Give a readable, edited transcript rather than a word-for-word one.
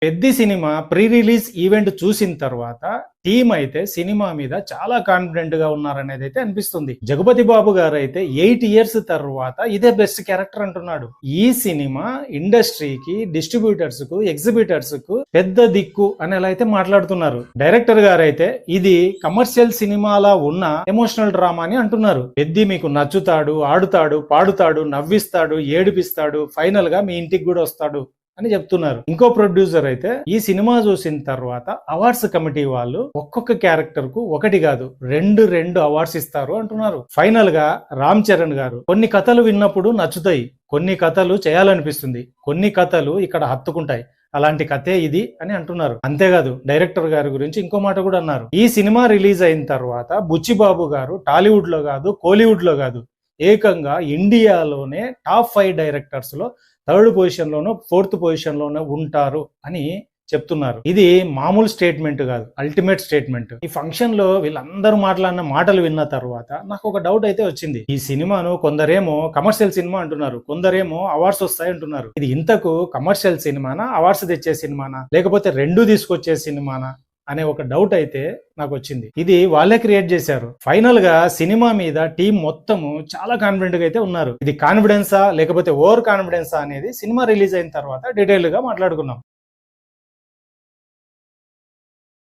Peddi cinema pre release event చూసిన తర్వాత team అయితే సినిమా మీద చాలా కాన్ఫిడెంట్ గా ఉన్నారనేది అయితే అనిపిస్తుంది. జగపతి బాబు గారు అయితే 8 years తర్వాత ఇదే బెస్ట్ క్యారెక్టర్ అంటున్నాడు. ఈ సినిమా ఇండస్ట్రీకి, డిస్ట్రిబ్యూటర్స్ కు, ఎగ్జిబిటర్స్ కు పెద్ద దిక్కు అనేలా అయితే మాట్లాడుతున్నారు. డైరెక్టర్ గారు అయితే ఇది కమర్షియల్ సినిమాలా ఉన్న ఎమోషనల్ డ్రామా అని అంటున్నారు. పెద్ది మీకు నచ్చుతాడు, ఆడుతాడు, పాడుతాడు, నవ్విస్తాడు, ఏడిపిస్తాడు, ఫైనల్ గా మీ ఇంటికి కూడా వస్తాడు అని చెప్తున్నారు. ఇంకో ప్రొడ్యూసర్ అయితే ఈ సినిమా చూసిన తర్వాత అవార్డ్స్ కమిటీ వాళ్ళు ఒక్కొక్క క్యారెక్టర్ కు ఒకటి కాదు రెండు అవార్డ్స్ ఇస్తారు అంటున్నారు. ఫైనల్ గా రామ్ చరణ్ గారు కొన్ని కథలు విన్నప్పుడు నచ్చుతాయి, కొన్ని కథలు చేయాలనిపిస్తుంది, కొన్ని కథలు ఇక్కడ హత్తుకుంటాయి, అలాంటి కథే ఇది అని అంటున్నారు. అంతేకాదు డైరెక్టర్ గారి గురించి ఇంకో మాట కూడా అన్నారు. ఈ సినిమా రిలీజ్ అయిన తర్వాత బుచ్చిబాబు గారు టాలీవుడ్ లో కాదు, కోలీవుడ్ లో కాదు, ఏకంగా ఇండియాలోనే టాప్ 5 డైరెక్టర్స్ లో 3rd పొజిషన్ లోనో 4th పొజిషన్ లోనో ఉంటారు అని చెప్తున్నారు. ఇది మామూలు స్టేట్మెంట్ కాదు, అల్టిమేట్ స్టేట్మెంట్. ఈ ఫంక్షన్ లో వీళ్ళందరూ మాట్లాడిన మాటలు విన్న తర్వాత నాకు ఒక డౌట్ అయితే వచ్చింది. ఈ సినిమాను కొందరేమో కమర్షియల్ సినిమా అంటున్నారు, కొందరేమో అవార్డ్స్ వస్తాయి అంటున్నారు. ఇది ఇంతకు కమర్షియల్ సినిమానా, అవార్డ్స్ తెచ్చే సినిమానా, లేకపోతే రెండు తీసుకొచ్చే సినిమానా అనే ఒక డౌట్ అయితే నాకు వచ్చింది. ఇది వాళ్ళే క్రియేట్ చేశారు. ఫైనల్ గా సినిమా మీద టీం మొత్తము చాలా కాన్ఫిడెంట్ గా అయితే ఉన్నారు. ఇది కాన్ఫిడెన్సా లేకపోతే ఓవర్ కాన్ఫిడెన్సా అనేది సినిమా రిలీజ్ అయిన తర్వాత డీటెయిల్ గా మాట్లాడుకున్నాం.